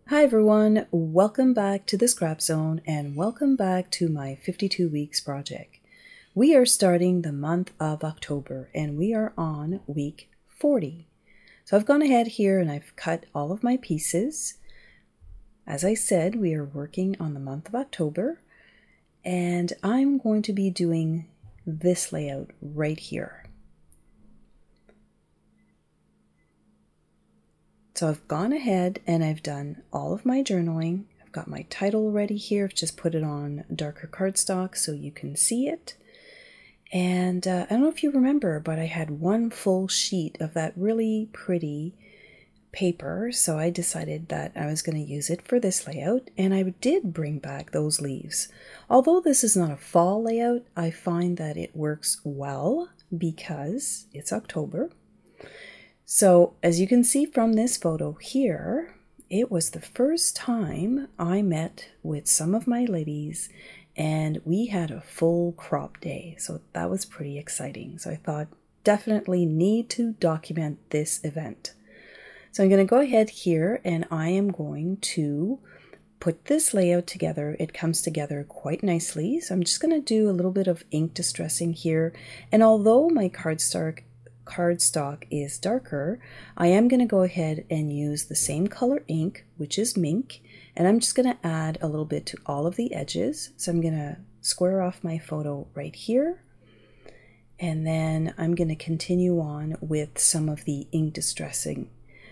Hi everyone, welcome back to the Scrap Zone and welcome back to my 52 weeks project. We are starting the month of October and we are on week 40. So I've gone ahead here and I've cut all of my pieces. As I said, we are working on the month of October and I'm going to be doing this layout right here. So I've gone ahead and I've done all of my journaling. I've got my title ready here. I've just put it on darker cardstock so you can see it. And I don't know if you remember, but I had one full sheet of that really pretty paper. So I decided that I was going to use it for this layout. And I did bring back those leaves. Although this is not a fall layout, I find that it works well because it's October. So as you can see from this photo here, it was the first time I met with some of my ladies and we had a full crop day. So that was pretty exciting. So I thought definitely need to document this event. So I'm going to go ahead here and I am going to put this layout together. It comes together quite nicely. So I'm just going to do a little bit of ink distressing here. And although my cardstock is darker, I am going to go ahead and use the same color ink, which is mink, and I'm just going to add a little bit to all of the edges. So I'm going to square off my photo right here, and then I'm going to continue on with some of the ink distressing.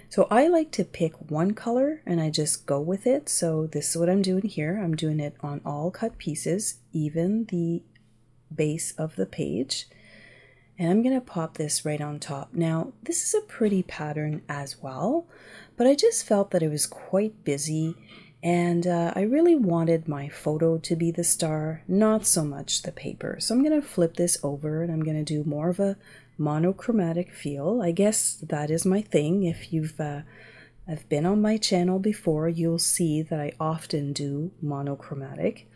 So I like to pick one color and I just go with it. So this is what I'm doing here. I'm doing it on all cut pieces, even the base of the page. And I'm going to pop this right on top. Now, this is a pretty pattern as well, but I just felt that it was quite busy and I really wanted my photo to be the star, not so much the paper. So I'm going to flip this over and I'm going to do more of a monochromatic feel. I guess that is my thing. If I've been on my channel before, you'll see that I often do monochromatic.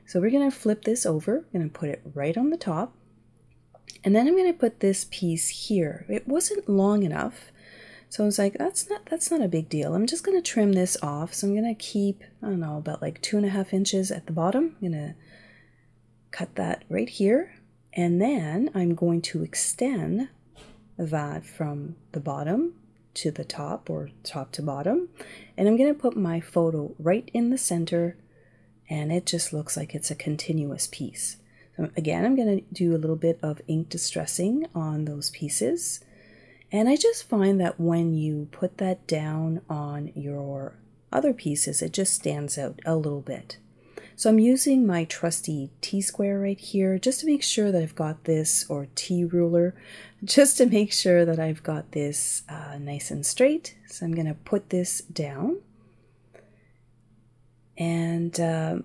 So we're going to flip this over. I'm going to put it right on the top. And then I'm going to put this piece here. It wasn't long enough, so I was like, that's not a big deal. I'm just going to trim this off. So I'm going to keep, I don't know, about like 2.5 inches at the bottom. I'm going to cut that right here. And then I'm going to extend that from the bottom to the top, or top to bottom. And I'm going to put my photo right in the center, and it just looks like it's a continuous piece. So again, I'm going to do a little bit of ink distressing on those pieces. And I just find that when you put that down on your other pieces, it just stands out a little bit. So I'm using my trusty T-square right here just to make sure that I've got this, or T-ruler, just to make sure that I've got this nice and straight. So I'm going to put this down. And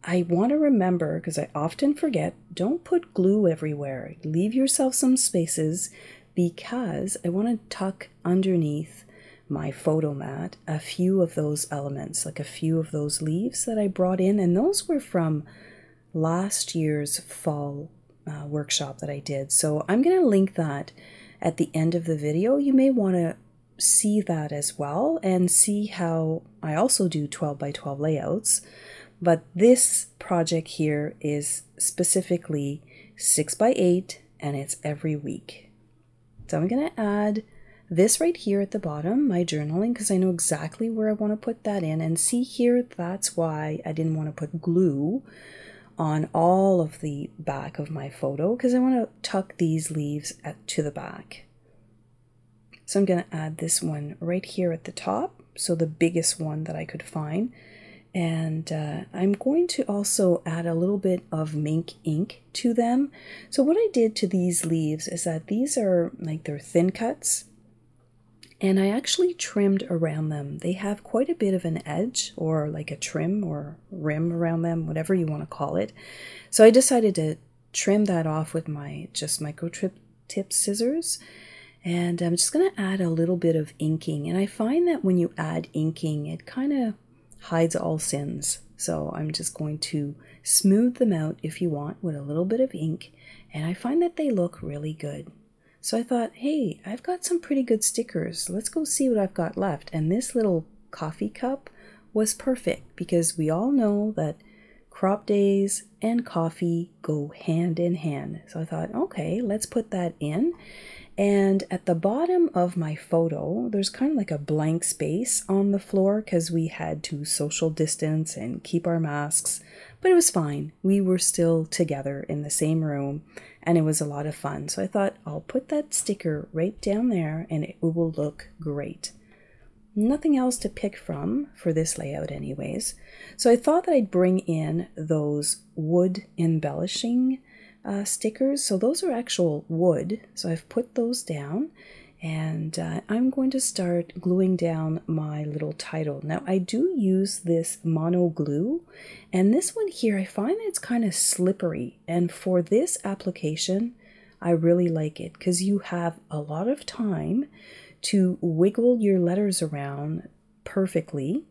I want to remember, because I often forget, don't put glue everywhere. Leave yourself some spaces, because I want to tuck underneath my photo mat a few of those elements, like a few of those leaves that I brought in. And those were from last year's fall workshop that I did. So I'm going to link that at the end of the video. You may want to see that as well and see how I also do 12 by 12 layouts. But this project here is specifically 6 by 8 and it's every week. So I'm going to add this right here at the bottom, my journaling, because I know exactly where I want to put that in. And see here, that's why I didn't want to put glue on all of the back of my photo, because I want to tuck these leaves to the back. So I'm going to add this one right here at the top, so the biggest one that I could find. And I'm going to also add a little bit of mink ink to them. So what I did to these leaves is that these are like, they're thin cuts. And I actually trimmed around them. They have quite a bit of an edge, or like a trim or rim around them, whatever you want to call it. So I decided to trim that off with my just micro tip scissors. And I'm just going to add a little bit of inking. And I find that when you add inking, it kind of hides all sins. So I'm just going to smooth them out, if you want, with a little bit of ink. And I find that they look really good. So I thought, hey, I've got some pretty good stickers. Let's go see what I've got left. And this little coffee cup was perfect because we all know that crop days and coffee go hand in hand. So I thought, okay, let's put that in. And at the bottom of my photo, there's kind of like a blank space on the floor because we had to social distance and keep our masks, but it was fine. We were still together in the same room and it was a lot of fun. So I thought I'll put that sticker right down there and it will look great. Nothing else to pick from for this layout anyways. So I thought that I'd bring in those wood embellishing stickers. So those are actual wood. So I've put those down and I'm going to start gluing down my little title. Now I do use this mono glue, and this one here, I find that it's kind of slippery. And for this application, I really like it because you have a lot of time to wiggle your letters around perfectly.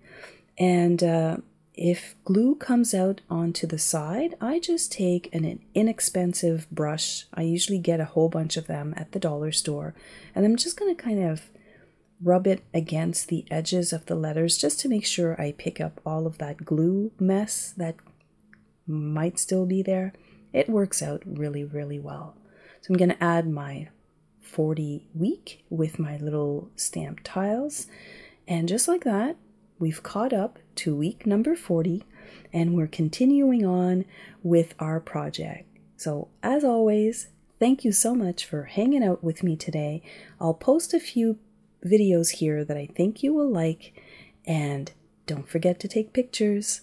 And if glue comes out onto the side, I just take an inexpensive brush. I usually get a whole bunch of them at the dollar store, and I'm just going to kind of rub it against the edges of the letters just to make sure I pick up all of that glue mess that might still be there. It works out really, really well. So I'm going to add my 40 week with my little stamp tiles, and just like that, we've caught up to week number 40 and we're continuing on with our project. So as always, thank you so much for hanging out with me today. I'll post a few videos here that I think you will like, and don't forget to take pictures.